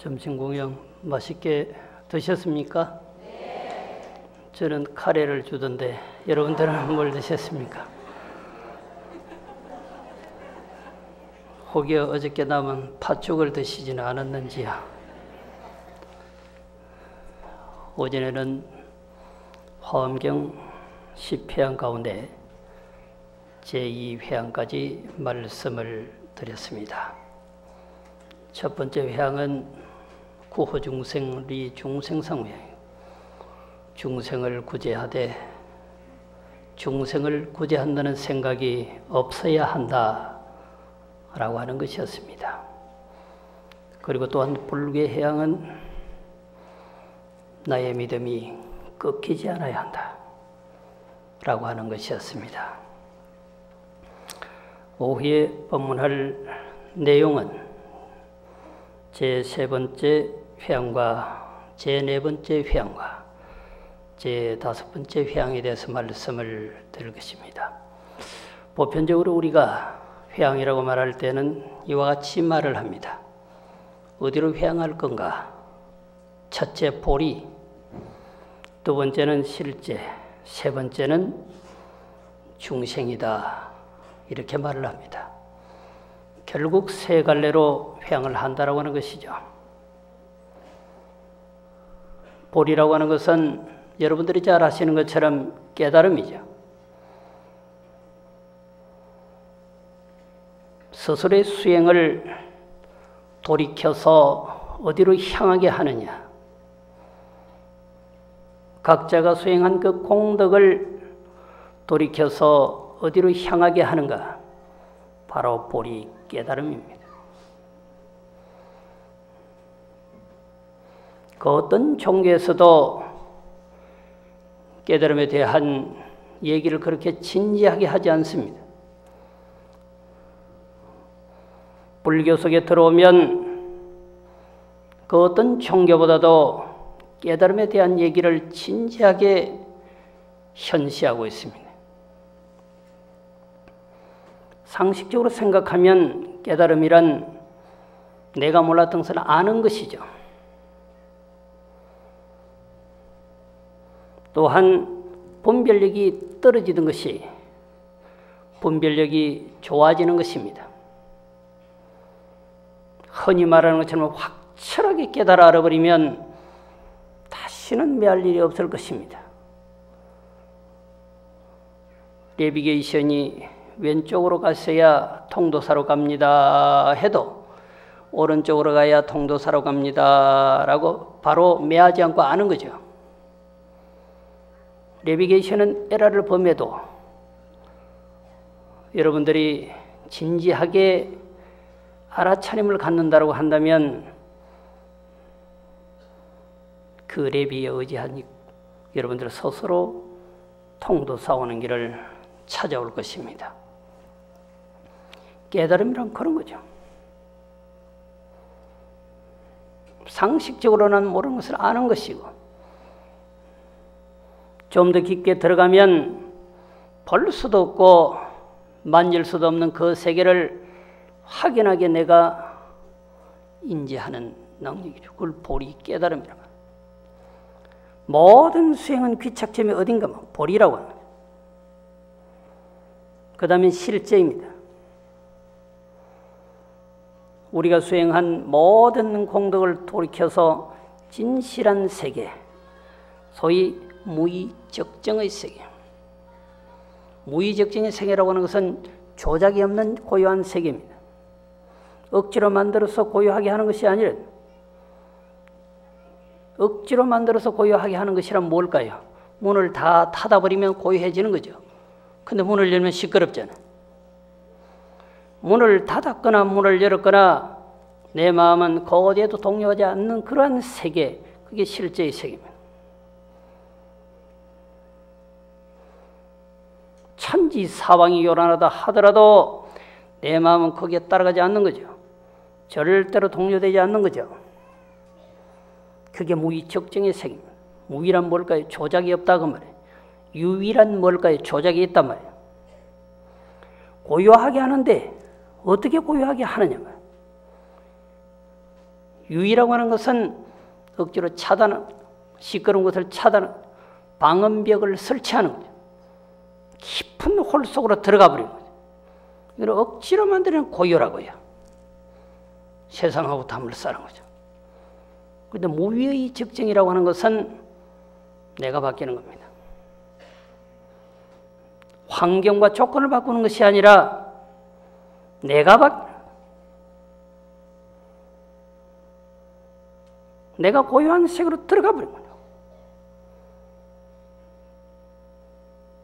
점심 공양 맛있게 드셨습니까? 네. 저는 카레를 주던데 여러분들은 뭘 드셨습니까? 혹여 어저께 남은 팥죽을 드시지는 않았는지요? 오전에는 화엄경 10회양 가운데 제2회양까지 말씀을 드렸습니다. 첫 번째 회양은 구호중생 리중생상회양이에요. 중생을 구제하되 중생을 구제한다는 생각이 없어야 한다 라고 하는 것이었습니다. 그리고 또한 불교 회양은 나의 믿음이 꺾이지 않아야 한다 라고 하는 것이었습니다. 오후에 법문할 내용은 제3번째 회양과 제4번째 회양과 제5번째 회양에 대해서 말씀을 드릴 것입니다. 보편적으로 우리가 회양이라고 말할 때는 이와 같이 말을 합니다. 어디로 회양할 건가? 첫째 보리, 두 번째는 실제, 세 번째는 중생이다. 이렇게 말을 합니다. 결국 세 갈래로 회양을 한다라고 하는 것이죠. 보리라고 하는 것은 여러분들이 잘 아시는 것처럼 깨달음이죠. 스스로의 수행을 돌이켜서 어디로 향하게 하느냐. 각자가 수행한 그 공덕을 돌이켜서 어디로 향하게 하는가. 바로 보리 깨달음입니다. 그 어떤 종교에서도 깨달음에 대한 얘기를 그렇게 진지하게 하지 않습니다. 불교 속에 들어오면 그 어떤 종교보다도 깨달음에 대한 얘기를 진지하게 현시하고 있습니다. 상식적으로 생각하면 깨달음이란 내가 몰랐던 것을 아는 것이죠. 또한 분별력이 떨어지는 것이 분별력이 좋아지는 것입니다. 흔히 말하는 것처럼 확실하게 깨달아 알아버리면 다시는 매할 일이 없을 것입니다. 내비게이션이 왼쪽으로 갔어야 통도사로 갑니다 해도 오른쪽으로 가야 통도사로 갑니다 라고 바로 매하지 않고 아는 거죠. 내비게이션은 에러를 범해도 여러분들이 진지하게 알아차림을 갖는다고 한다면 그 내비에 의지하니 여러분들 스스로 통도사 오는 길을 찾아올 것입니다. 깨달음이란 그런 거죠. 상식적으로는 모르는 것을 아는 것이고 좀 더 깊게 들어가면 볼 수도 없고 만질 수도 없는 그 세계를 확연하게 내가 인지하는 능력이죠. 그걸 보리 깨달음이라고 합니다. 모든 수행은 귀착점이 어딘가 보리라고 합니다. 그 다음에 실제입니다. 우리가 수행한 모든 공덕을 돌이켜서 진실한 세계, 소위 무의적정의 세계. 무의적정의 세계라고 하는 것은 조작이 없는 고요한 세계입니다. 억지로 만들어서 고요하게 하는 것이 아니라 억지로 만들어서 고요하게 하는 것이란 뭘까요? 문을 다 닫아버리면 고요해지는 거죠. 근데 문을 열면 시끄럽잖아요. 문을 닫았거나 문을 열었거나 내 마음은 그 어디에도 동요하지 않는 그러한 세계, 그게 실제의 세계입니다. 천지 사방이 요란하다 하더라도 내 마음은 거기에 따라가지 않는 거죠. 절대로 동요되지 않는 거죠. 그게 무의적정의 세계입니다. 무의란 뭘까요? 조작이 없다고 말해요. 유의란 뭘까요? 조작이 있단 말이에요. 고요하게 하는데 어떻게 고요하게 하느냐 말이에요. 유의라고 하는 것은 억지로 차단하는, 시끄러운 것을 차단하는, 방음벽을 설치하는 거죠. 깊은 홀 속으로 들어가 버리는 거죠. 이걸 억지로 만드는 고요라고요. 세상하고 담을 쌓는 거죠. 그런데 무위의 적정이라고 하는 것은 내가 바뀌는 겁니다. 환경과 조건을 바꾸는 것이 아니라 내가 고요한 색으로 들어가 버린 거예요.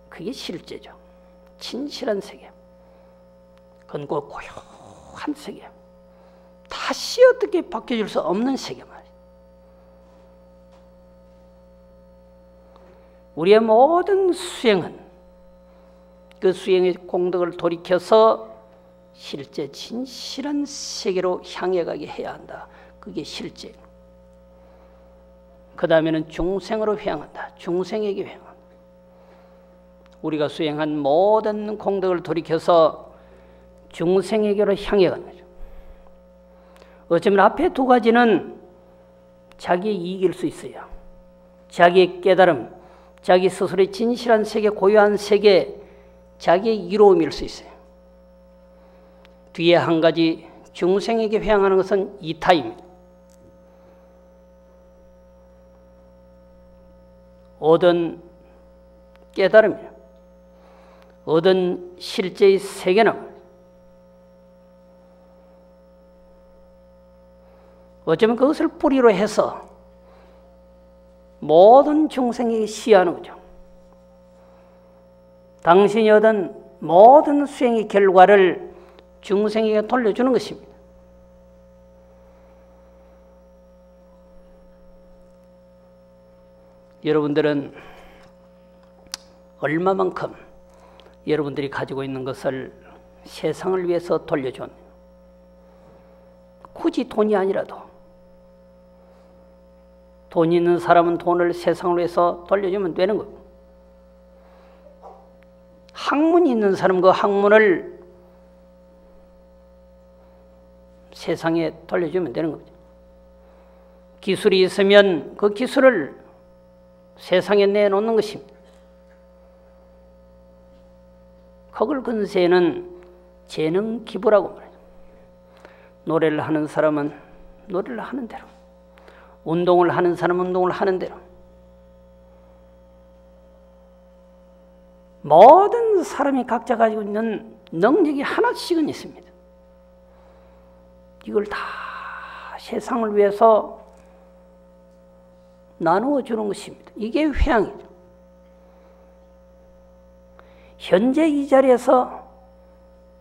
그게 실제죠. 진실한 세계. 그건 꼭 고요한 세계. 다시 어떻게 바뀌어질 수 없는 세계 말이에요. 우리의 모든 수행은 그 수행의 공덕을 돌이켜서 실제 진실한 세계로 향해 가게 해야 한다. 그게 실제. 그 다음에는 중생으로 회항한다. 중생에게 회항한다. 우리가 수행한 모든 공덕을 돌이켜서 중생에게로 향해 가는 거죠. 어쩌면 앞에 두 가지는 자기의 이익일 수 있어요. 자기의 깨달음, 자기 스스로의 진실한 세계, 고요한 세계, 자기의 이로움일 수 있어요. 뒤에 한 가지 중생에게 회항하는 것은 이타입니다. 얻은 깨달음이에요. 얻은 실제의 세계는 어쩌면 그것을 뿌리로 해서 모든 중생에게 시하는 거죠. 당신이 얻은 모든 수행의 결과를 중생에게 돌려주는 것입니다. 여러분들은 얼마만큼 여러분들이 가지고 있는 것을 세상을 위해서 돌려준, 굳이 돈이 아니라도, 돈 있는 사람은 돈을 세상을 위해서 돌려주면 되는 거고, 학문이 있는 사람은 그 학문을 세상에 돌려주면 되는 거죠. 기술이 있으면 그 기술을 세상에 내놓는 것입니다. 그걸 근세에는 재능 기부라고 말해요. 노래를 하는 사람은 노래를 하는 대로, 운동을 하는 사람은 운동을 하는 대로, 모든 사람이 각자 가지고 있는 능력이 하나씩은 있습니다. 이걸 다 세상을 위해서 나누어 주는 것입니다. 이게 회양이죠. 현재 이 자리에서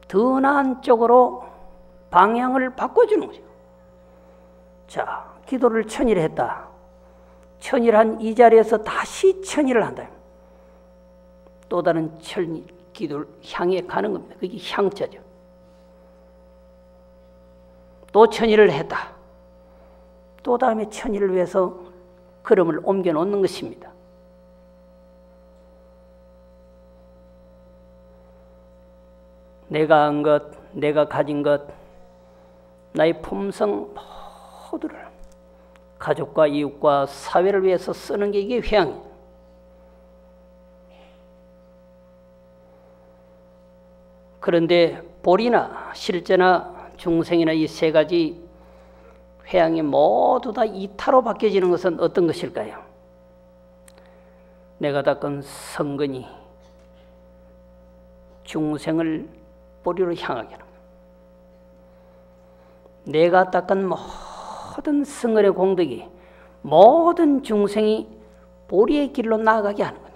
더 나은 쪽으로 방향을 바꿔주는 거죠. 자, 기도를 천일 했다. 천일한 이 자리에서 다시 천일을 한다. 또 다른 기도를 향해 가는 겁니다. 그게 향자죠. 또 천일을 했다. 또 다음에 천일을 위해서 걸음을 옮겨 놓는 것입니다. 내가 한 것, 내가 가진 것, 나의 품성 모두를 가족과 이웃과 사회를 위해서 쓰는 게 이게 회양이에요. 그런데 볼이나 실제나 중생이나 이 세 가지 회양이 모두 다 이타로 바뀌어지는 것은 어떤 것일까요? 내가 닦은 성근이 중생을 뿌리로 향하게 하는 거예요. 내가 닦은 모든 성근의 공덕이 모든 중생이 보리의 길로 나아가게 하는 거예요.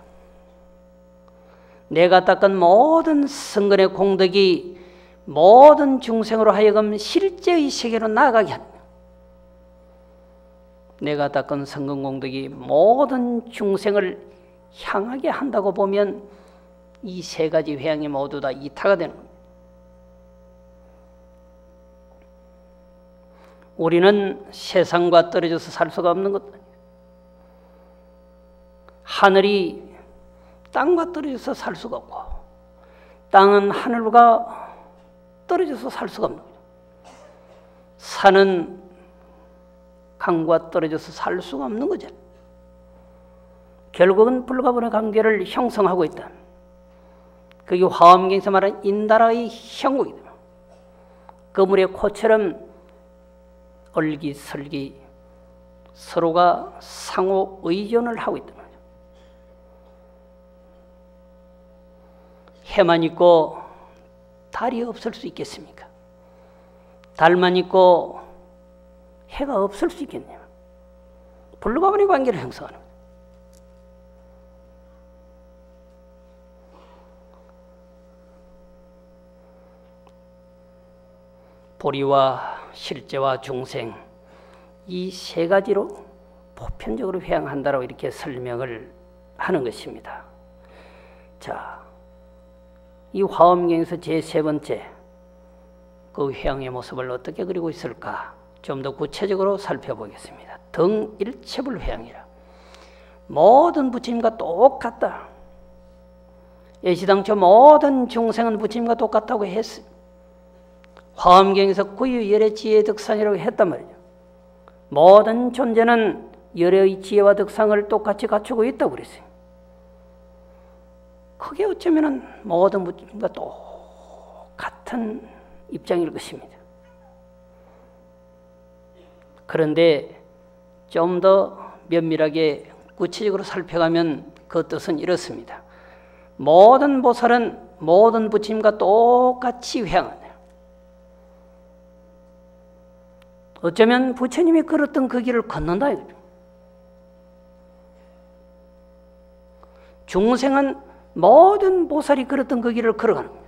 내가 닦은 모든 성근의 공덕이 모든 중생으로 하여금 실제의 세계로 나아가게 하는 거예요. 내가 닦은 성근 공덕이 모든 중생을 향하게 한다고 보면 이 세 가지 회양이 모두 다 이타가 되는 겁니다. 우리는 세상과 떨어져서 살 수가 없는 것. 하늘이 땅과 떨어져서 살 수가 없고, 땅은 하늘과 떨어져서 살 수가 없는 거죠. 산은 강과 떨어져서 살 수가 없는 거죠. 결국은 불과 불의 관계를 형성하고 있다. 그게 화엄경에서 말하는 인다라의 형국이다. 그물의 코처럼 얼기설기 서로가 상호 의존을 하고 있다. 해만 있고 달이 없을 수 있겠습니까? 달만 있고 해가 없을 수 있겠냐? 불과 불의 관계를 형성하는 거예요. 보리와 실제와 중생 이 세 가지로 보편적으로 회양한다라고 이렇게 설명을 하는 것입니다. 자, 이 화엄경에서 제3번째 그 회양의 모습을 어떻게 그리고 있을까 좀 더 구체적으로 살펴보겠습니다. 등일체불 회양이라. 모든 부처님과 똑같다. 애시당초 모든 중생은 부처님과 똑같다고 했어요. 화엄경에서 구유 열의 지혜의 덕상이라고 했단 말이죠. 모든 존재는 열의 지혜와 덕상을 똑같이 갖추고 있다고 그랬어요. 그게 어쩌면 모든 부처님과 똑같은 입장일 것입니다. 그런데 좀 더 면밀하게 구체적으로 살펴가면 그 뜻은 이렇습니다. 모든 보살은 모든 부처님과 똑같이 회양한다. 어쩌면 부처님이 걸었던 그 길을 걷는다 이거죠. 중생은 모든 보살이 걸었던 그 길을 걸어가는 거예요.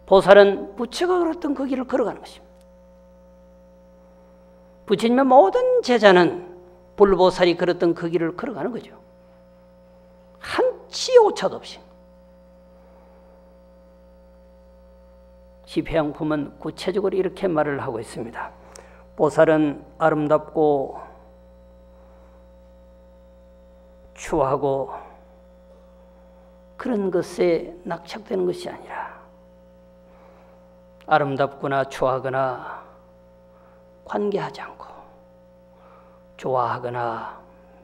보살은 부처가 걸었던 그 길을 걸어가는 것입니다. 부처님의 모든 제자는 불보살이 걸었던 그 길을 걸어가는 거죠. 한치 오차도 없이. 집회양품은 구체적으로 이렇게 말을 하고 있습니다. 보살은 아름답고 추하고 그런 것에 낙착되는 것이 아니라 아름답거나 추하거나 관계하지 않고 좋아하거나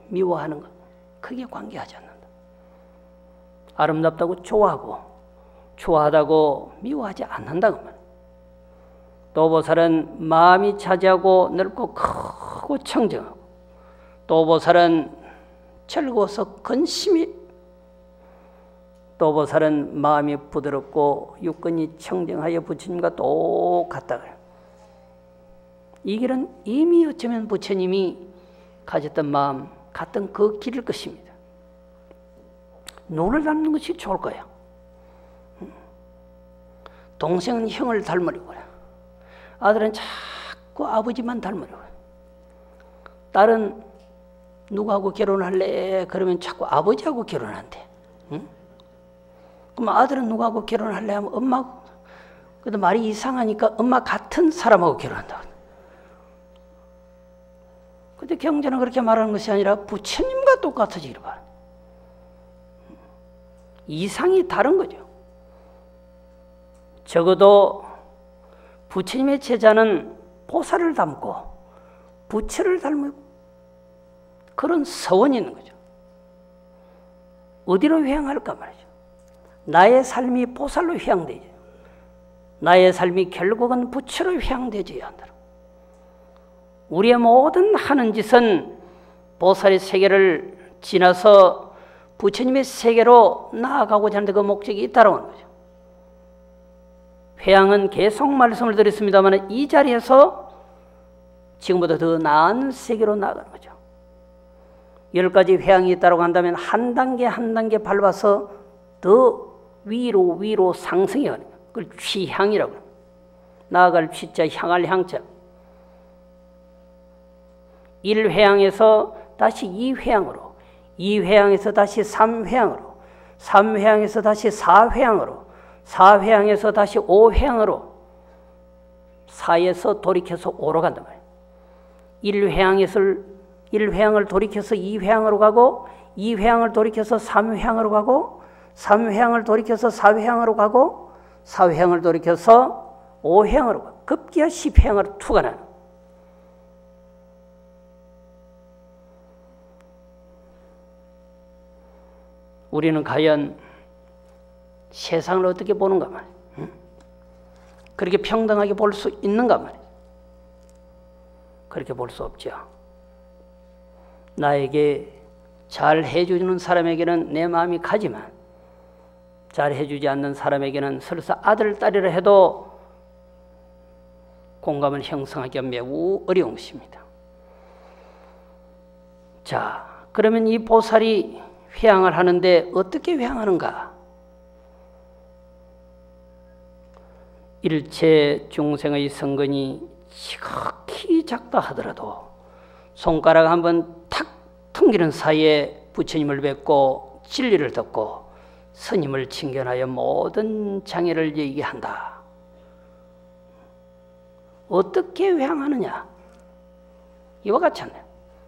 미워하는 것 크게 관계하지 않는다. 아름답다고 좋아하고 좋아하다고 미워하지 않는다. 그러면 또 보살은 마음이 차지하고 넓고 크고 청정하고 또 보살은 즐거워서 근심이 또 보살은 마음이 부드럽고 육근이 청정하여 부처님과 똑같다. 이 길은 이미 어쩌면 부처님이 가졌던 마음 같은 그 길일 것입니다. 눈을 닮는 것이 좋을 거예요. 동생은 형을 닮으려고 해요. 아들은 자꾸 아버지만 닮으려고 해요. 딸은 누구하고 결혼할래? 그러면 자꾸 아버지하고 결혼한대. 응? 그럼 아들은 누구하고 결혼할래? 하면 엄마하고. 근데 말이 이상하니까 엄마 같은 사람하고 결혼한다고. 근데 경전은 그렇게 말하는 것이 아니라 부처님과 똑같아지기를 바랍니다. 이상이 다른 거죠. 적어도 부처님의 제자는 보살을 닮고 부처를 닮은 그런 서원이 있는 거죠. 어디로 회양할까 말이죠. 나의 삶이 보살로 회양되죠. 나의 삶이 결국은 부처로 회양되어야 한다. 우리의 모든 하는 짓은 보살의 세계를 지나서 부처님의 세계로 나아가고자 하는데 그 목적이 있다고 하는 거죠. 회양은 계속 말씀을 드렸습니다만 이 자리에서 지금보다 더 나은 세계로 나아가는 거죠. 10가지 회양이 있다고 한다면 한 단계 한 단계 밟아서 더 위로 상승해 가는 거예요. 그걸 취향이라고 합니다. 나아갈 취자, 향할 향자. 1회양에서 다시 2회양으로, 2회양에서 다시 3회양으로, 3회양에서 다시 4회양으로, 4회양에서 다시 5회양으로 4에서 돌이켜서 5로 간단 말이에요. 1회양을 돌이켜서 2회양으로 가고 2회양을 돌이켜서 3회양으로 가고 3회양을 돌이켜서 4회양으로 가고 4회양을 돌이켜서 5회양으로 가고 급기야 10회양으로 투가 나는 우리는 과연 세상을 어떻게 보는가 말이에요. 그렇게 평등하게 볼 수 있는가 말이에요. 그렇게 볼 수 없죠. 나에게 잘 해주는 사람에게는 내 마음이 가지만 잘 해주지 않는 사람에게는 설사 아들, 딸이라 해도 공감을 형성하기가 매우 어려운 것입니다. 자, 그러면 이 보살이 회항을 하는데 어떻게 회항하는가? 일체 중생의 성근이 지극히 작다 하더라도 손가락 한번 탁 튕기는 사이에 부처님을 뵙고 진리를 듣고 스님을 칭견하여 모든 장애를 얘기한다. 어떻게 회항하느냐? 이와 같잖아요.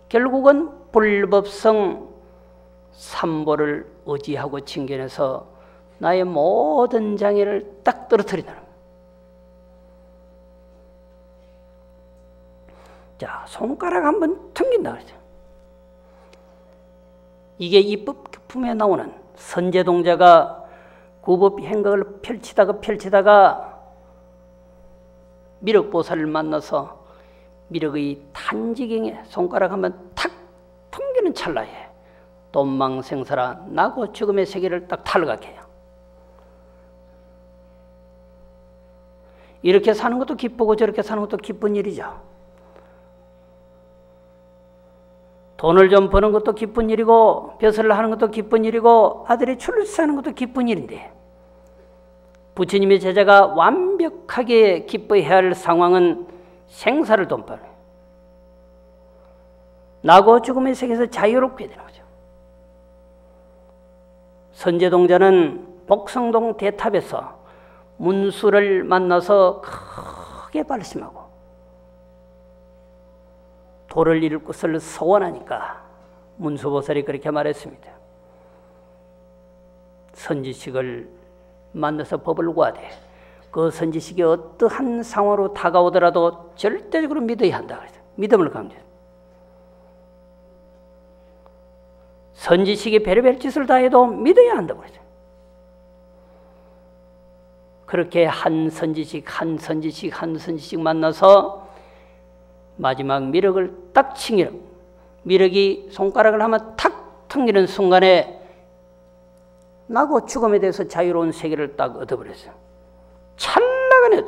결국은 불법성 삼보를 의지하고 칭견해서 나의 모든 장애를 딱 떨어뜨린다는 거예요. 자, 손가락 한번 튕긴다 그러죠. 이게 입법품에 나오는 선제동자가 구법 행각을 펼치다가 미륵보살을 만나서 미륵의 탄지경에 손가락 한번 탁 튕기는 찰나에 돈망생사라 나고 죽음의 세계를 딱 탈각해요. 이렇게 사는 것도 기쁘고 저렇게 사는 것도 기쁜 일이죠. 돈을 좀 버는 것도 기쁜 일이고 벼슬을 하는 것도 기쁜 일이고 아들이 출세하는 것도 기쁜 일인데 부처님의 제자가 완벽하게 기뻐해야 할 상황은 생사를 돈파는 나고 죽음의 세계에서 자유롭게 되는 거죠. 선제동자는 복성동 대탑에서 문수를 만나서 크게 발심하고 도를 이룰 것을 소원하니까 문수보살이 그렇게 말했습니다. 선지식을 만나서 법을 구하되 그 선지식이 어떠한 상황으로 다가오더라도 절대적으로 믿어야 한다. 믿음을 강조해요. 선지식이 별의별 짓을 다 해도 믿어야 한다고 그러죠. 그렇게 한 선지식 만나서 마지막 미륵을 딱 칭기는 미륵이 손가락을 한번 탁 튕기는 순간에 나고 죽음에 대해서 자유로운 세계를 딱 얻어버렸어요. 찰나간에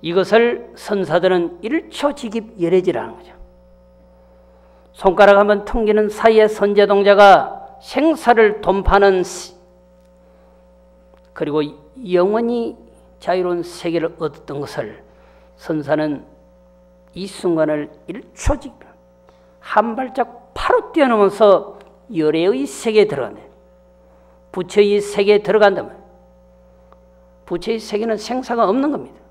이것을 선사들은 일초직입 열애지라는 거죠. 손가락 한번 튕기는 사이에 선제동자가 생사를 돈파는 그리고 영원히 자유로운 세계를 얻었던 것을 선사는 이 순간을 일초직 한 발짝 바로 뛰어넘어서 열애의 세계에 들어간다. 부처의 세계에 들어간다면 부처의 세계는 생사가 없는 겁니다.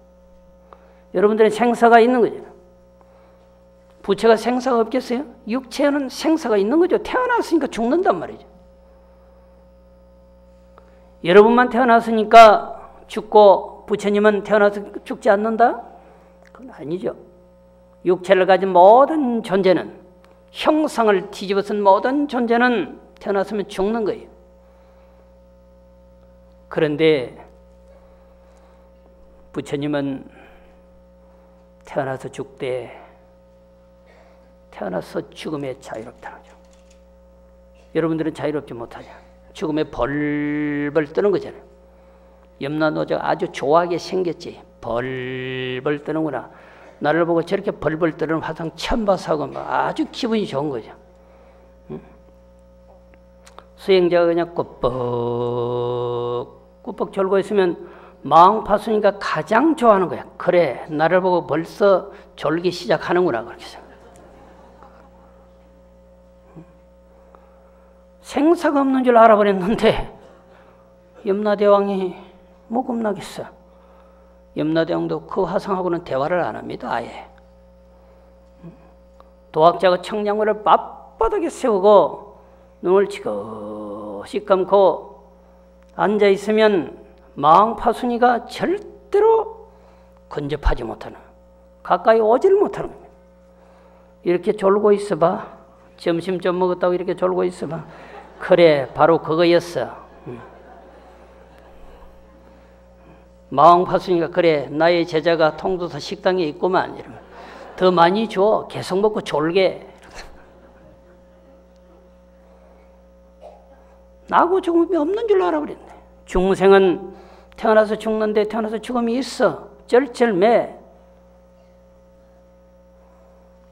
여러분들은 생사가 있는 거죠. 부처가 생사가 없겠어요? 육체에는 생사가 있는 거죠. 태어났으니까 죽는단 말이죠. 여러분만 태어났으니까 죽고 부처님은 태어나서 죽지 않는다? 그건 아니죠. 육체를 가진 모든 존재는 형상을 뒤집어 쓴 모든 존재는 태어났으면 죽는 거예요. 그런데 부처님은 태어나서 죽되 태어나서 죽음에 자유롭다는 거죠. 여러분들은 자유롭지 못하냐? 죽음에 벌벌 뜨는 거잖아요. 염라노자가 아주 좋아하게 생겼지. 벌벌 뜨는구나. 나를 보고 저렇게 벌벌 뜨는 화상 처음 봐서 하고 아주 기분이 좋은 거죠. 수행자가 그냥 꾸벅꾸벅 졸고 있으면 마음파수니까 가장 좋아하는 거야. 그래, 나를 보고 벌써 졸기 시작하는구나. 그렇게 생각해. 생사가 없는 줄 알아버렸는데 염라대왕이 뭐 겁나겠어. 염라대왕도 그 화상하고는 대화를 안 합니다. 아예. 도학자가 청량물을 빳바닥에 세우고 눈을 지그시 감고 앉아있으면 망파순이가 절대로 근접하지 못하는, 가까이 오질 못하는 겁니다. 이렇게 졸고 있어봐. 점심 좀 먹었다고 이렇게 졸고 있어봐. 그래, 바로 그거였어. 마음 봤으니까 그래, 나의 제자가 통도사 식당에 있구만. 이러면 더 많이 줘. 계속 먹고 졸게. 나하고 죽음이 없는 줄 알아버렸네. 중생은 태어나서 죽는데 태어나서 죽음이 있어. 쩔쩔매.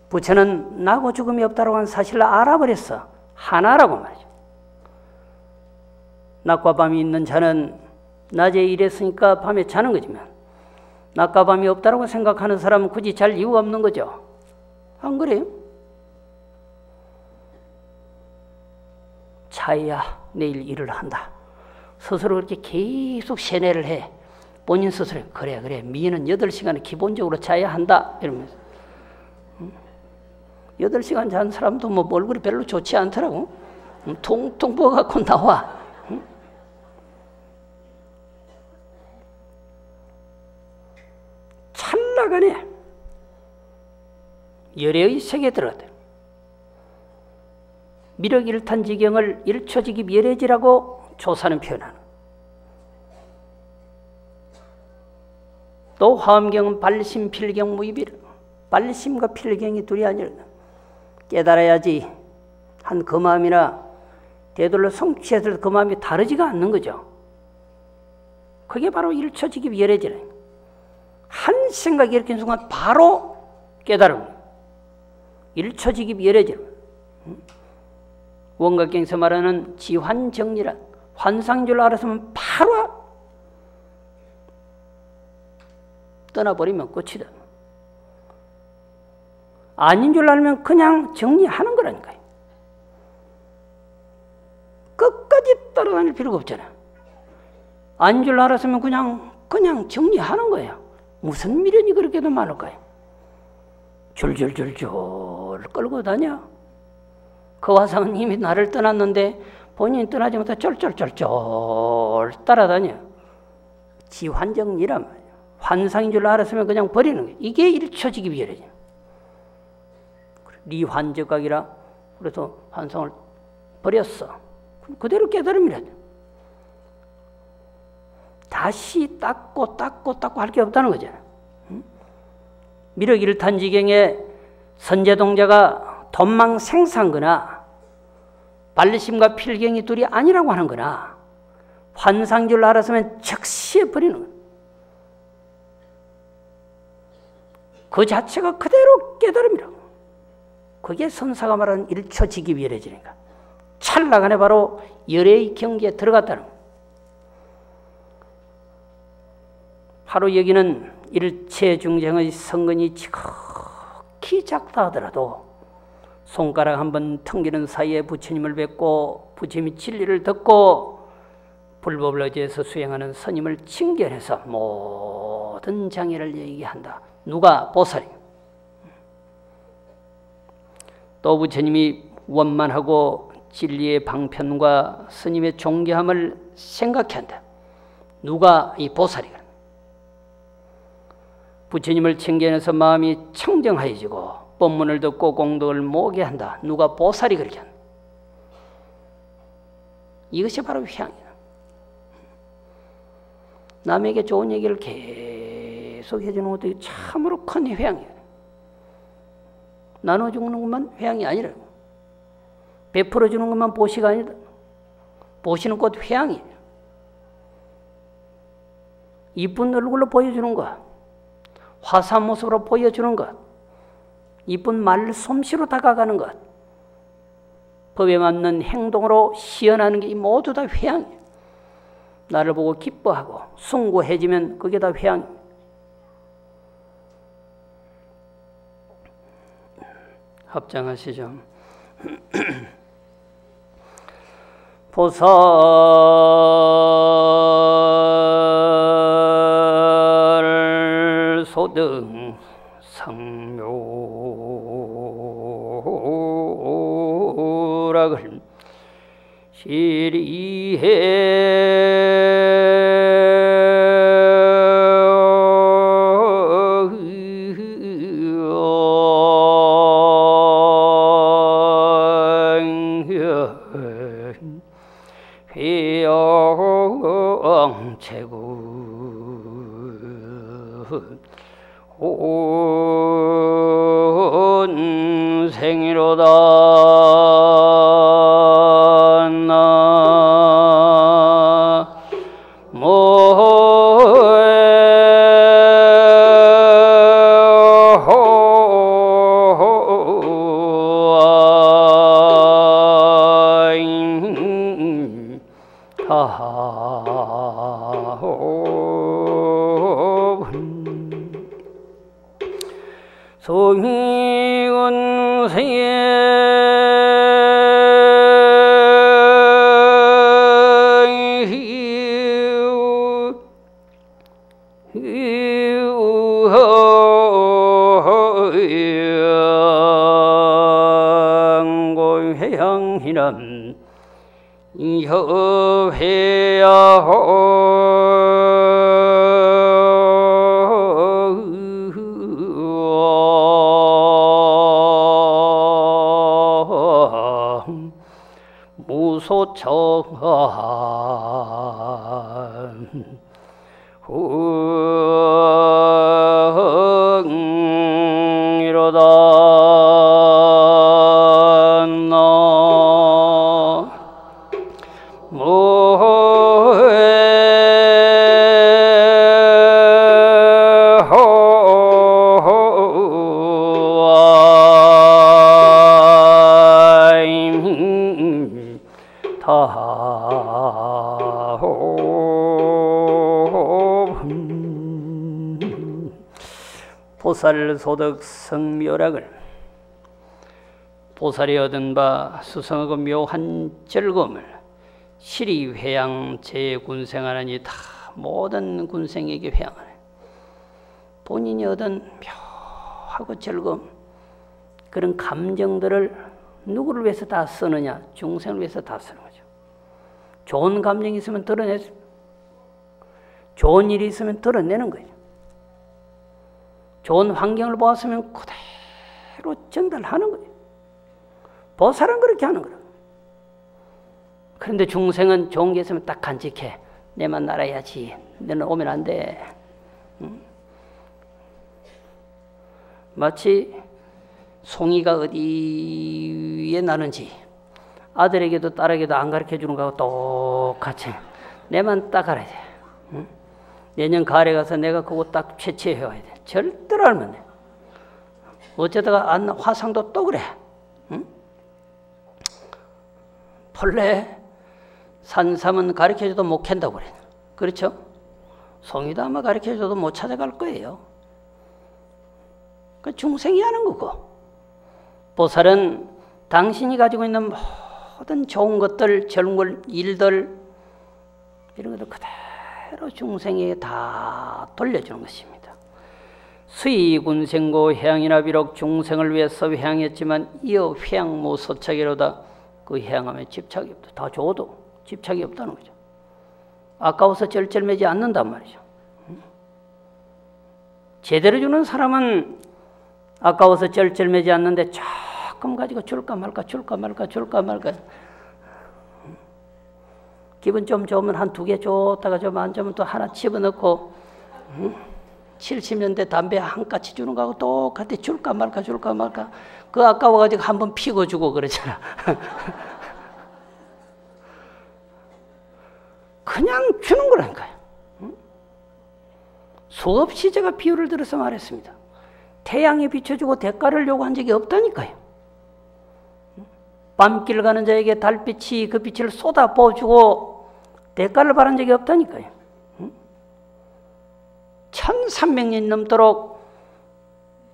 부처는 나하고 죽음이 없다고 하는 사실을 알아버렸어. 하나라고 말이죠. 낮과 밤이 있는 자는 낮에 일했으니까 밤에 자는 거지만 낮과 밤이 없다고 생각하는 사람은 굳이 잘 이유가 없는 거죠. 안 그래요? 자야 내일 일을 한다. 스스로 그렇게 계속 세뇌를 해. 본인 스스로 그래 미는 8시간을 기본적으로 자야 한다 이러면서 8시간 잔 사람도 뭐 얼굴이 별로 좋지 않더라고. 통통 부어갖고 나와. 찰나간에 열애의 세계에 들어갔다. 미륵일탄지경을 일초직입 열애지라고 조사는 표현하는. 또 화엄경은 발심, 필경, 무입이라. 발심과 필경이 둘이 아니라 깨달아야지 한 그 마음이나 되돌려 성취해서 그 마음이 다르지가 않는 거죠. 그게 바로 일초직입 열애지라. 한 생각이 일으킨 순간 바로 깨달음. 일초직입 열애지라. 원각경에서 말하는 지환정리란 환상인 줄 알았으면 바로 떠나버리면 끝이다. 아닌 줄 알면 그냥 정리하는 거라니까요. 끝까지 따라다닐 필요가 없잖아. 아닌 줄 알았으면 그냥 정리하는 거예요. 무슨 미련이 그렇게도 많을까요? 줄줄줄줄 끌고 다녀. 그 화상은 이미 나를 떠났는데 본인이 떠나지 못해 쫄쫄쫄쫄 따라다녀. 지환정리란 말이야. 환상인 줄 알았으면 그냥 버리는 거예요. 이게 일초직입 열애죠. 리환적각이라 그래서 환상을 버렸어. 그대로 깨달음이라. 다시 닦고 할 게 없다는 거잖아. 미륵일탄지경에 선제동자가 돈망생사거나 발심과 필경이 둘이 아니라고 하는 거나 환상인 줄 알았으면 즉시 버리는 거야. 그 자체가 그대로 깨달음이라고. 그게 선사가 말하는 일초직입 열애지니까 찰나간에 바로 열애의 경지에 들어갔다는 거예요. 바로 여기는 일체 중생의 성근이 지극히 작다 하더라도 손가락 한번 튕기는 사이에 부처님을 뵙고 부처님이 진리를 듣고 불법을 의지해서 수행하는 스님을 칭견해서 모든 장애를 얘기한다. 누가? 보살이. 또 부처님이 원만하고 진리의 방편과 스님의 존귀함을 생각해야 한다. 누가? 이 보살이. 부처님을 칭견해서 마음이 청정하여지고 법문을 듣고 공덕을 모으게 한다. 누가? 보살이 그렇게 한다. 이것이 바로 회양이다. 남에게 좋은 얘기를 계속 해주는 것도 참으로 큰 회양이에요. 나눠주는 것만 회양이 아니라 베풀어주는 것만 보시가 아니다. 보시는 것 회양이에요. 이쁜 얼굴로 보여주는 것, 화사한 모습으로 보여주는 것, 이쁜 말솜씨로 다가가는 것, 법에 맞는 행동으로 시연하는 게 모두 다 회양이에요. 나를 보고 기뻐하고 숭고해지면 그게 다 회양이에요. 합장하시죠. 보살 소등 상묘락을 시리해 온 생이로다 고해양희남 무소처한 흥이로다 보살소득 성묘락을 보살이 얻은 바 수성하고 묘한 즐거움을 실이 회양 제군생하느니 다 모든 군생에게 회양하네. 본인이 얻은 묘하고 즐거움 그런 감정들을 누구를 위해서 다 쓰느냐? 중생을 위해서 다 쓰는 거죠. 좋은 감정이 있으면 드러내죠. 좋은 일이 있으면 드러내는 거예요. 좋은 환경을 보았으면 그대로 전달하는 거예요. 보살은 그렇게 하는 거예요. 그런데 중생은 좋은 게 있으면 딱 간직해. 내만 알아야지. 너는 오면 안 돼. 응? 마치 송이가 어디에 나는지 아들에게도 딸에게도 안 가르쳐주는 거하고 똑같이 내만 딱 알아야 돼. 응? 내년 가을에 가서 내가 그거 딱 채취해야 돼. 절대로 알면 안 돼. 어쩌다가 화상도 또 그래. 응? 본래 산삼은 가르쳐줘도 못 캔다고 그래. 그렇죠? 송이도 아마 가르쳐줘도 못 찾아갈 거예요. 그 중생이 하는 거고. 보살은 당신이 가지고 있는 모든 좋은 것들, 젊은 일들 이런 것들 그대로 중생에게 다 돌려주는 것입니다. 수의군생고 회양이나 비록 중생을 위해서 회양했지만 이어 회양무소착이로다. 그 회양함에 집착이 없다. 다 줘도 집착이 없다는 거죠. 아까워서 쩔쩔매지 않는단 말이죠. 제대로 주는 사람은 아까워서 쩔쩔매지 않는데 조금 가지고 줄까 말까 기분 좀 좋으면 한 2개 줬다가 좀 안 좋으면 또 하나 집어넣고 70년대 담배 한 까치 주는 거하고 똑같아. 줄까 말까 그 아까워가지고 한번 피고 주고 그러잖아. 그냥 주는 거라니까요. 수없이 제가 비유를 들어서 말했습니다. 태양이 비춰주고 대가를 요구한 적이 없다니까요. 밤길 가는 자에게 달빛이 그 빛을 쏟아 부어주고 대가를 바란 적이 없다니까요. 1300년 넘도록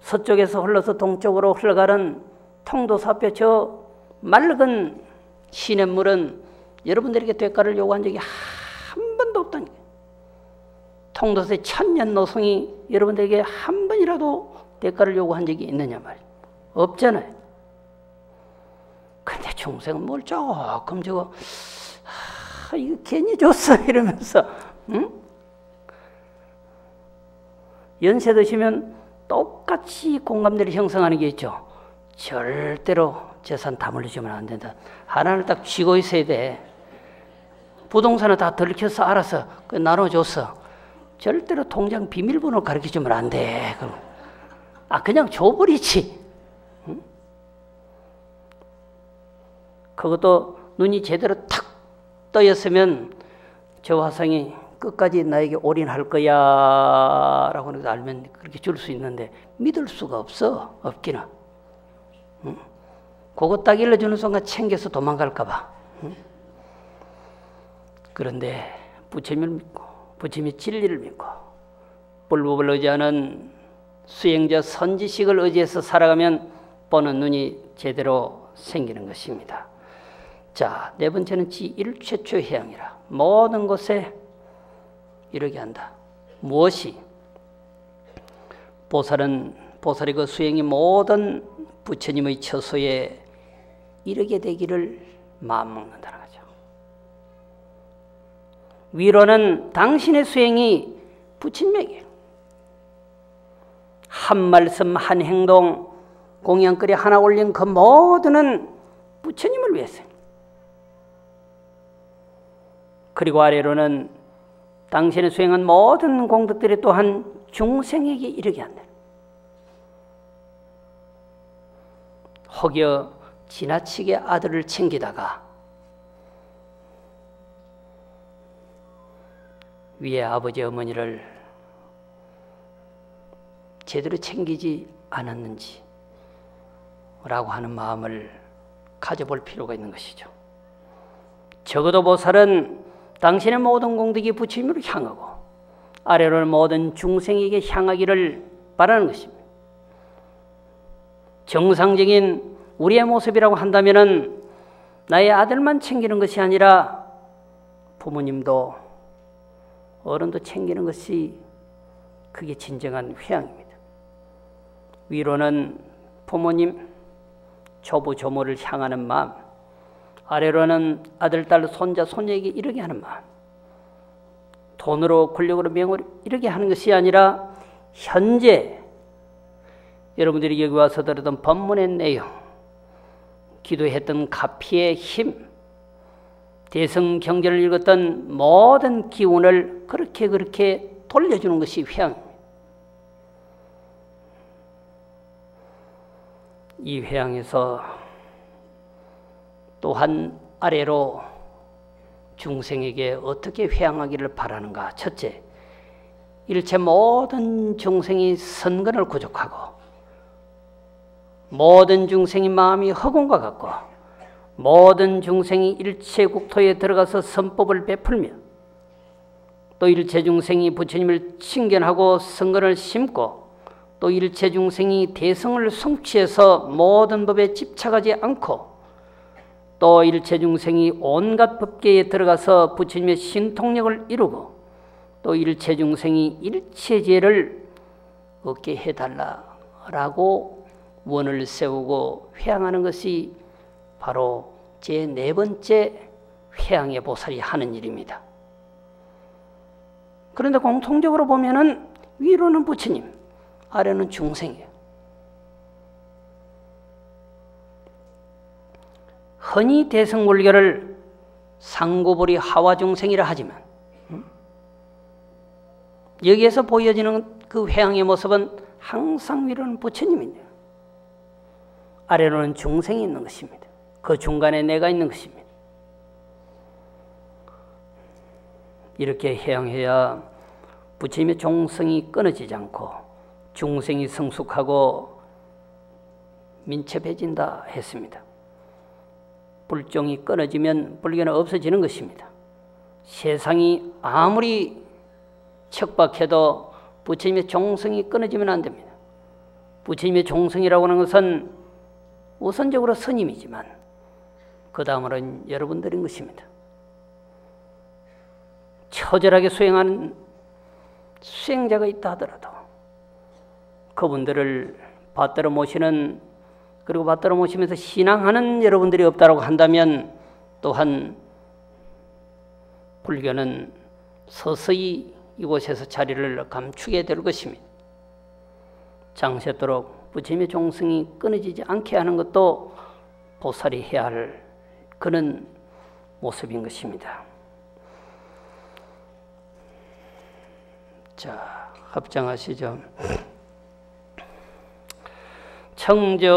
서쪽에서 흘러서 동쪽으로 흘러가는 통도사표 저 맑은 시냇물은 여러분들에게 대가를 요구한 적이 한 번도 없다니까요. 통도사의 1000년 노송이 여러분들에게 한 번이라도 대가를 요구한 적이 있느냐 말이에요. 없잖아요. 근데 중생은 뭘 조금 저거 이거 괜히 줬어 이러면서 연세 드시면 똑같이 공감대를 형성하는 게 있죠. 절대로 재산 다 물려주면 안 된다. 하나를 딱 쥐고 있어야 돼. 부동산을 다 들켜서 알아서 나눠줬어. 절대로 통장 비밀번호 가르쳐주면 안 돼. 그럼 그냥 줘버리지. 응? 그것도 눈이 제대로 탁 떠였으면 저 화상이 끝까지 나에게 올인할 거야 라고 알면 그렇게 줄 수 있는데 믿을 수가 없어. 없기는. 응? 그거 딱 일러주는 순간 챙겨서 도망갈까 봐. 응? 그런데 부처님을 믿고 부처님의 진리를 믿고 불법을 의지하는 수행자 선지식을 의지해서 살아가면 보는 눈이 제대로 생기는 것입니다. 자, 네 번째는 지1최초 해양이라. 모든 것에 이르게 한다. 무엇이? 보살의 그 수행이 모든 부처님의 처소에 이르게 되기를 마음먹는다는 거죠. 위로는 당신의 수행이 부처님에게 한 말씀 한 행동 공양거리 하나 올린 그 모두는 부처님을 위해서. 그리고 아래로는 당신의 수행한 모든 공덕들이 또한 중생에게 이르게 한다. 혹여 지나치게 아들을 챙기다가 위에 아버지 어머니를 제대로 챙기지 않았는지 라고 하는 마음을 가져볼 필요가 있는 것이죠. 적어도 보살은 당신의 모든 공덕이 부처님으로 향하고 아래로는 모든 중생에게 향하기를 바라는 것입니다. 정상적인 우리의 모습이라고 한다면 나의 아들만 챙기는 것이 아니라 부모님도 어른도 챙기는 것이 그게 진정한 회양입니다. 위로는 부모님, 조부, 조모를 향하는 마음, 아래로는 아들, 딸, 손자, 손녀에게 이르게 하는 마음, 돈으로, 권력으로, 명으로 이르게 하는 것이 아니라 현재 여러분들이 여기 와서 들었던 법문의 내용, 기도했던 가피의 힘, 대성경전을 읽었던 모든 기운을 그렇게 돌려주는 것이 회양입니다. 이 회양에서 또한 아래로 중생에게 어떻게 회양하기를 바라는가. 첫째, 일체 모든 중생이 선근을 구족하고 모든 중생이 마음이 허공과 같고 모든 중생이 일체 국토에 들어가서 선법을 베풀며 또 일체 중생이 부처님을 칭견하고 선근을 심고 또 일체 중생이 대성을 성취해서 모든 법에 집착하지 않고 또 일체 중생이 온갖 법계에 들어가서 부처님의 신통력을 이루고 또 일체 중생이 일체죄를 얻게 해달라라고 원을 세우고 회양하는 것이 바로 제 네 번째 회양의 보살이 하는 일입니다. 그런데 공통적으로 보면은 위로는 부처님, 아래는 중생이에요. 흔히 대승불교를 상고불이 하와중생이라 하지만 여기에서 보여지는 그 회양의 모습은 항상 위로는 부처님입니다. 아래로는 중생이 있는 것입니다. 그 중간에 내가 있는 것입니다. 이렇게 회양해야 부처님의 종성이 끊어지지 않고 중생이 성숙하고 민첩해진다 했습니다. 불종이 끊어지면 불교는 없어지는 것입니다. 세상이 아무리 척박해도 부처님의 종성이 끊어지면 안 됩니다. 부처님의 종성이라고 하는 것은 우선적으로 스님이지만 그 다음으로는 여러분들인 것입니다. 처절하게 수행하는 수행자가 있다 하더라도 그분들을 받들어 모시는 그리고 받들어 모시면서 신앙하는 여러분들이 없다고 한다면 또한 불교는 서서히 이곳에서 자리를 감추게 될 것입니다. 장세토록 부처님의 종성이 끊어지지 않게 하는 것도 보살이 해야 할 그런 모습인 것입니다. 자, 합장하시죠. 청정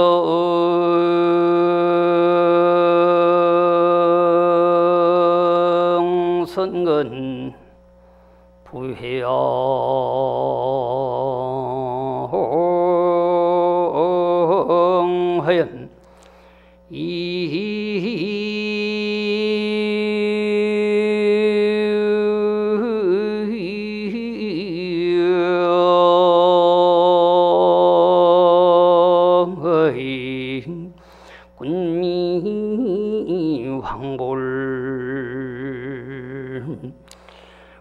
선근 부회하연 군미 황볼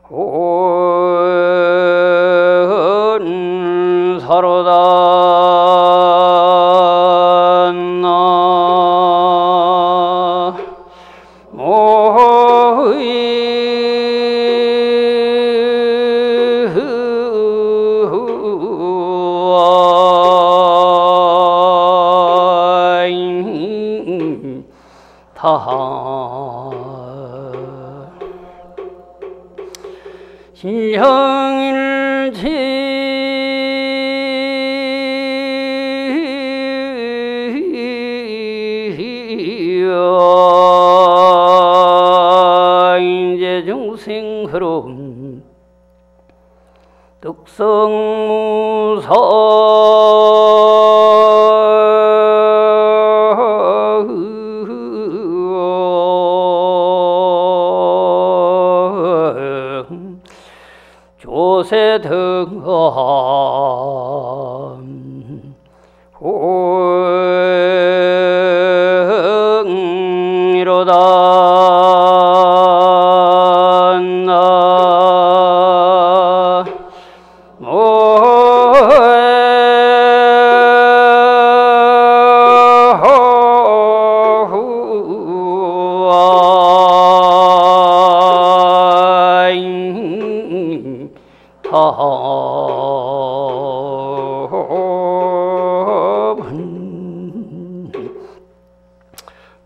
온 사로다 나 모이 인제 중생 흐름 득성무사 조세등함 홍이로다 나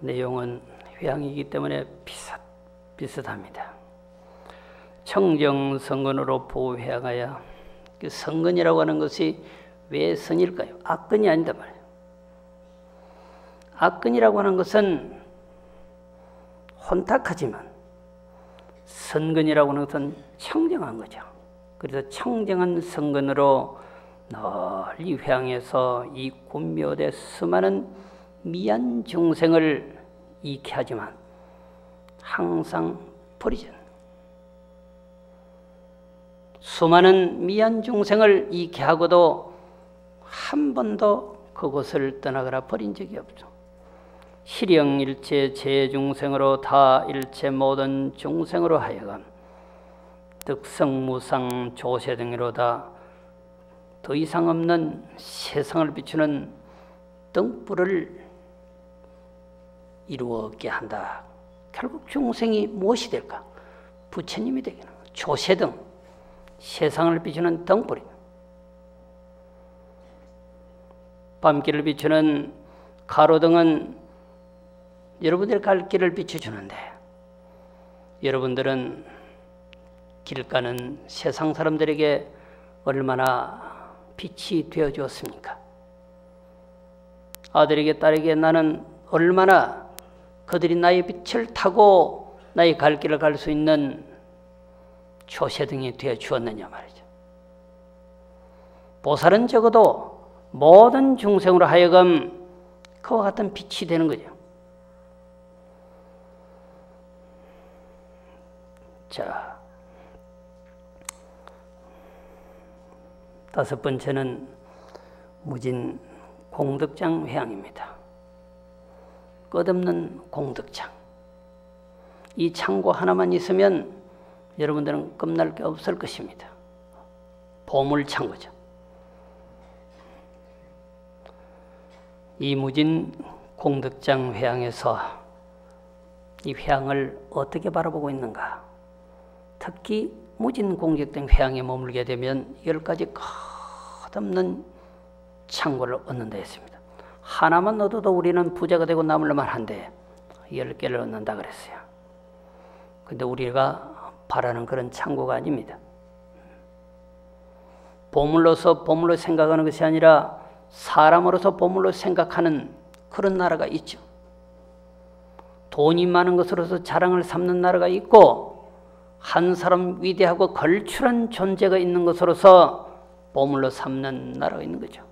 내용은 회양이기 때문에 비슷합니다. 청정성근으로 보회하여, 그 성근이라고 하는 것이 왜 선일까요? 악근이 아니다 말이에요. 악근이라고 하는 것은 혼탁하지만 선근이라고 하는 것은 청정한 거죠. 그래서 청정한 성근으로 널리 회양해서 이 곤묘대 수많은 미안 중생을 잃게 하지만 항상 버리지 않는, 수많은 미안 중생을 잃게 하고도 한 번도 그곳을 떠나거나 버린 적이 없죠. 실영일체 제중생으로 다 일체 모든 중생으로 하여금 득성무상 조세등이로다 더 이상 없는 세상을 비추는 등불을 이루었게 한다. 결국 중생이 무엇이 될까? 부처님이 되기는 조세등, 세상을 비추는 등불이, 밤길을 비추는 가로등은 여러분들의 갈 길을 비춰주는데, 여러분들은 길 가는 세상 사람들에게 얼마나 빛이 되어 주었습니까? 아들에게 딸에게 나는 얼마나 그들이 나의 빛을 타고 나의 갈 길을 갈 수 있는 조세등이 되어 주었느냐 말이죠. 보살은 적어도 모든 중생으로 하여금 그와 같은 빛이 되는 거죠. 자, 다섯 번째는 무진 공덕장 회양입니다. 끝없는 공덕장. 이 창고 하나만 있으면 여러분들은 끝날 게 없을 것입니다. 보물 창고죠. 이 무진 공덕장 회양에서 이 회양을 어떻게 바라보고 있는가? 특히 무진 공덕장 회양에 머물게 되면 10가지 끝없는 창고를 얻는다 했습니다. 하나만 얻어도 우리는 부자가 되고 남을만 한데 10개를 얻는다 그랬어요. 근데 우리가 바라는 그런 창고가 아닙니다. 보물로서 보물로 생각하는 것이 아니라 사람으로서 보물로 생각하는 그런 나라가 있죠. 돈이 많은 것으로서 자랑을 삼는 나라가 있고, 한 사람 위대하고 걸출한 존재가 있는 것으로서 보물로 삼는 나라가 있는 거죠.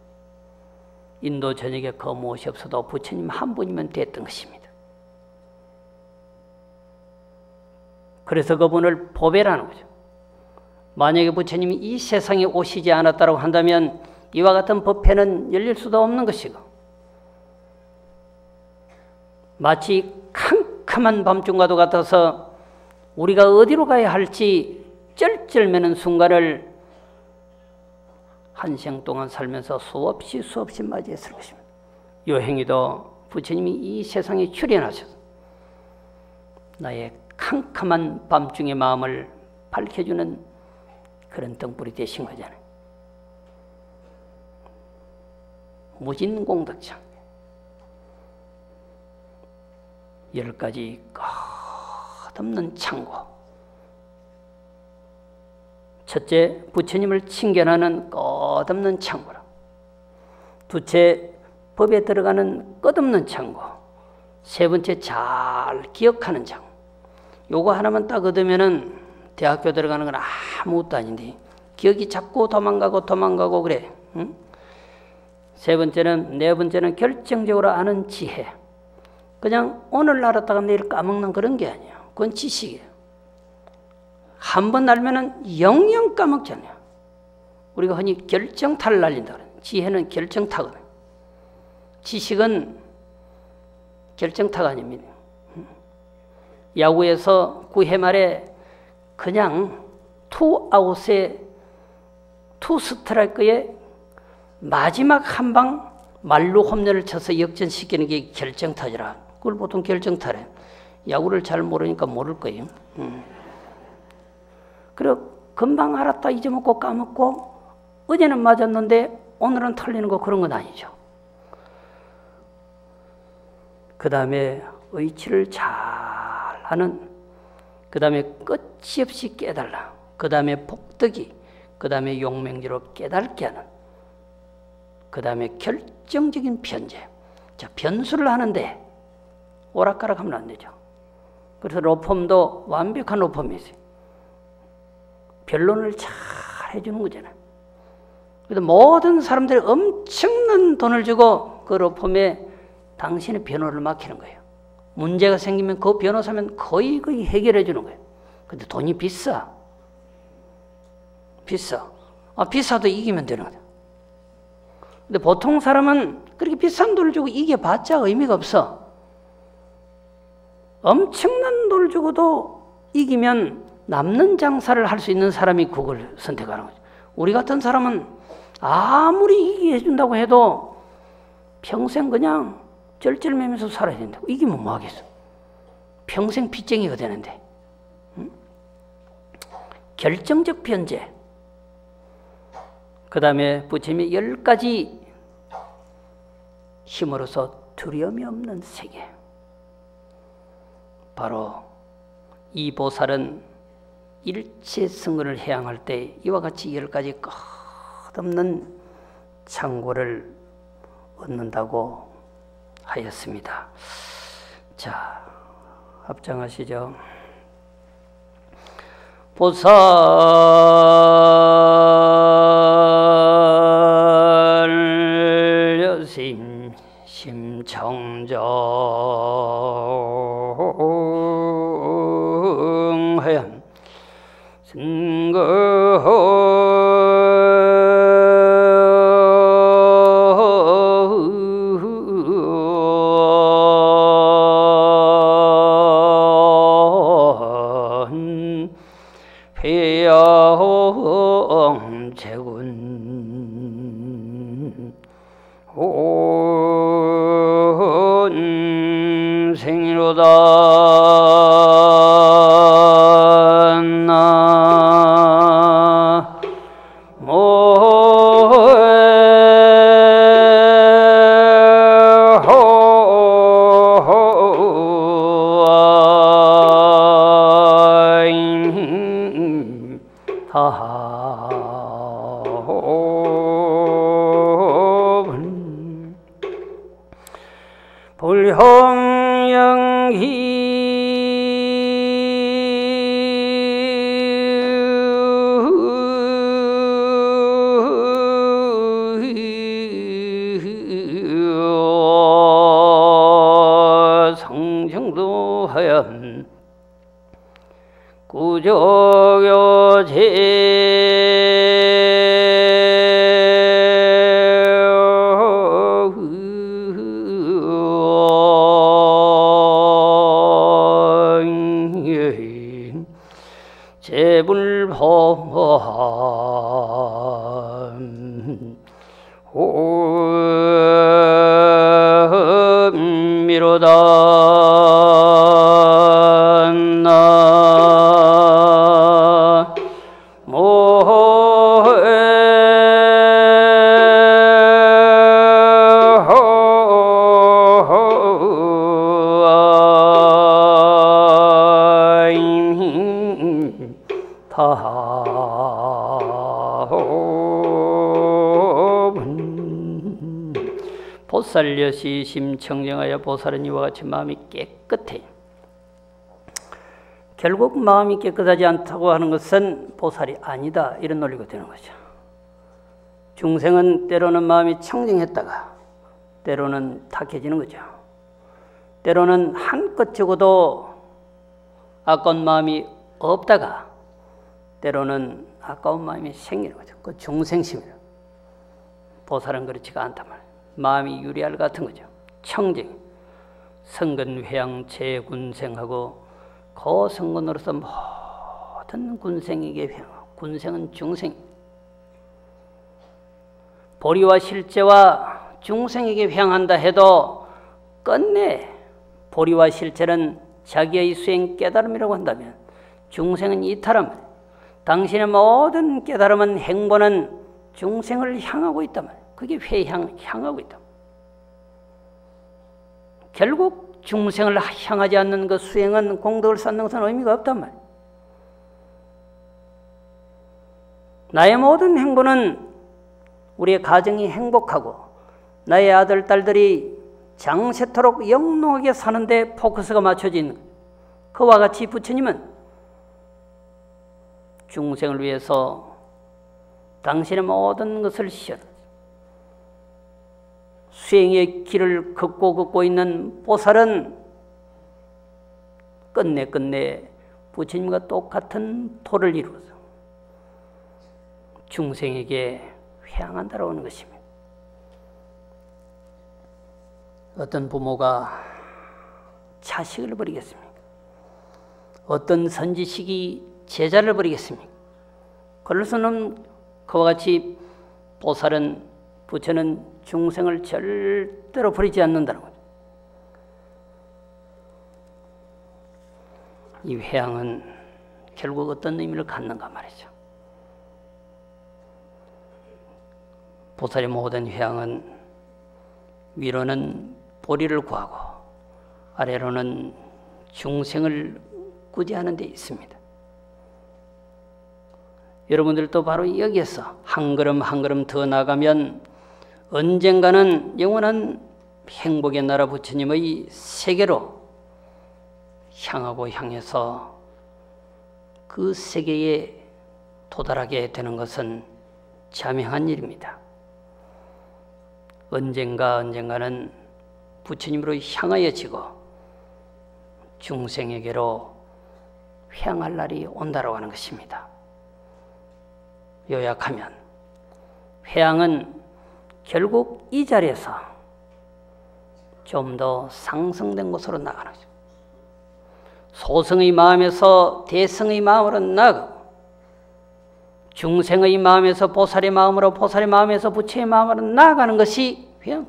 인도 전역에 그 무엇이 없어도 부처님 한 분이면 됐던 것입니다. 그래서 그분을 보배라는 거죠. 만약에 부처님이 이 세상에 오시지 않았다고 한다면 이와 같은 법회는 열릴 수도 없는 것이고, 마치 캄캄한 밤중과도 같아서 우리가 어디로 가야 할지 쩔쩔매는 순간을 한 생 동안 살면서 수없이 맞이했을 것입니다. 요행이도 부처님이 이 세상에 출현하셔서 나의 캄캄한 밤중의 마음을 밝혀주는 그런 등불이 되신 거잖아요. 무진공덕장 10가지 끝없는 창고. 첫째, 부처님을 칭견하는 끝없는 창고라. 둘째, 법에 들어가는 끝없는 창고. 세 번째, 잘 기억하는 창고. 요거 하나만 딱 얻으면은 대학교 들어가는 건 아무것도 아닌데 기억이 자꾸 도망가고 그래. 응? 네 번째는 결정적으로 아는 지혜. 그냥 오늘 알았다가 내일 까먹는 그런 게 아니야. 그건 지식이에요. 한 번 알면은 영영 까먹지 않아요. 우리가 흔히 결정타를 날린다 그래요. 지혜는 결정타거든. 지식은 결정타가 아닙니다. 야구에서 9회 말에 그냥 투아웃에 투스트라이크에 마지막 한 방 말루 홈런을 쳐서 역전시키는 게 결정타지라. 그걸 보통 결정타래. 야구를 잘 모르니까 모를 거예요. 그리고 금방 알았다 잊어먹고 까먹고 어제는 맞았는데 오늘은 틀리는 거 그런 건 아니죠. 그 다음에 의치를 잘 하는, 그 다음에 끝이 없이 깨달라, 그 다음에 복덕이, 그 다음에 용맹지로 깨닫게 하는, 그 다음에 결정적인 변제. 자, 변수를 하는데 오락가락 하면 안 되죠. 그래서 로펌도 완벽한 로펌이 있어요. 변론을 잘 해주는 거잖아요. 그래서 모든 사람들이 엄청난 돈을 주고 그 로펌에 당신의 변호를 맡기는 거예요. 문제가 생기면 그 변호사면 거의 해결해 주는 거예요. 근데 돈이 비싸. 비싸도 이기면 되는 거죠. 근데 보통 사람은 그렇게 비싼 돈을 주고 이겨봤자 의미가 없어. 엄청난 돈을 주고도 이기면 남는 장사를 할 수 있는 사람이 그걸 선택하는 거죠. 우리 같은 사람은 아무리 이기게 해준다고 해도 평생 그냥 쩔쩔매면서 살아야 된다고. 이기면 뭐 하겠어. 평생 빚쟁이가 되는데. 응? 결정적 변제. 그 다음에 부처님의 10가지 힘으로서 두려움이 없는 세계. 바로 이 보살은 일체승근을 해양할 때 이와 같이 10가지 끝없는 창고를 얻는다고 하였습니다. 자, 합장하시죠. 보살 여심 심청정하얀 승건 회영제군 온 생로다 나모 불형영희 성정도하연 구조교제 제불범 미로다 보살여시 심청정하여 보살은 이와 같이 마음이 깨끗해. 결국 마음이 깨끗하지 않다고 하는 것은 보살이 아니다 이런 논리가 되는 거죠. 중생은 때로는 마음이 청정했다가 때로는 탁해지는 거죠. 때로는 한껏 적어도 아까운 마음이 없다가 때로는 아까운 마음이 생기는 거죠. 그 중생심이에요. 보살은 그렇지가 않단 말이에요. 마음이 유리알 같은 거죠. 청정, 성근회양 재군생하고 거성근으로서 모든 군생에게 회양하고 군생은 중생. 보리와 실제와 중생에게 회양한다 해도 끝내 보리와 실제는 자기의 수행 깨달음이라고 한다면 중생은 이탈함. 당신의 모든 깨달음은 행보는 중생을 향하고 있단 말이에요. 그게 향하고 있다. 결국 중생을 향하지 않는 그 수행은 공덕을 쌓는 것은 의미가 없단 말이에요. 나의 모든 행보는 우리의 가정이 행복하고 나의 아들, 딸들이 장세토록 영롱하게 사는데 포커스가 맞춰진 그와 같이 부처님은 중생을 위해서 당신의 모든 것을 시연 수행의 길을 걷고 있는 보살은 끝내 부처님과 똑같은 도를 이루어서 중생에게 회양한다라고 하는 것입니다. 어떤 부모가 자식을 버리겠습니까? 어떤 선지식이 제자를 버리겠습니까? 그래서는 그와 같이 보살은 부처는 중생을 절대로 버리지 않는다는 거죠. 이 회양은 결국 어떤 의미를 갖는가 말이죠. 보살의 모든 회양은 위로는 보리를 구하고 아래로는 중생을 구제하는 데 있습니다. 여러분들도 바로 여기에서 한 걸음 한 걸음 더 나가면 언젠가는 영원한 행복의 나라 부처님의 세계로 향해서 그 세계에 도달하게 되는 것은 자명한 일입니다. 언젠가는 부처님으로 향하여지고 중생에게로 향할 날이 온다고 하는 것입니다. 요약하면 회양은 결국 이 자리에서 좀 더 상승된 곳으로 나가는 거죠. 소승의 마음에서 대승의 마음으로 나가고 중생의 마음에서 보살의 마음으로 보살의 마음에서 부처의 마음으로 나아가는 것이 회양.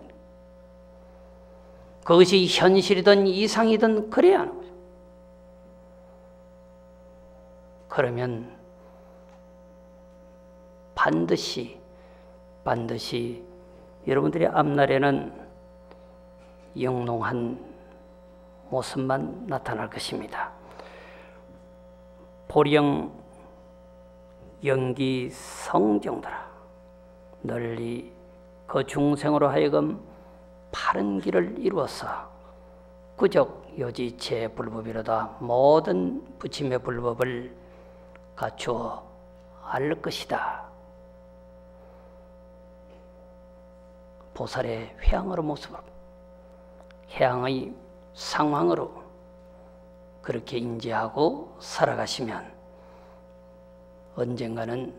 그것이 현실이든 이상이든 그래야 하는 거죠. 그러면 반드시 여러분들의 앞날에는 영롱한 모습만 나타날 것입니다. 보령 영기 성정들아 널리 그 중생으로 하여금 바른 길을 이루어서 구적 요지체 불법이로다 모든 부침의 불법을 갖추어 알 것이다. 보살의 회양으로 모습으로, 회양의 상황으로 그렇게 인지하고 살아가시면 언젠가는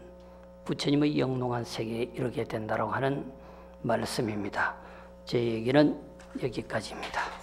부처님의 영롱한 세계에 이르게 된다고 하는 말씀입니다. 제 얘기는 여기까지입니다.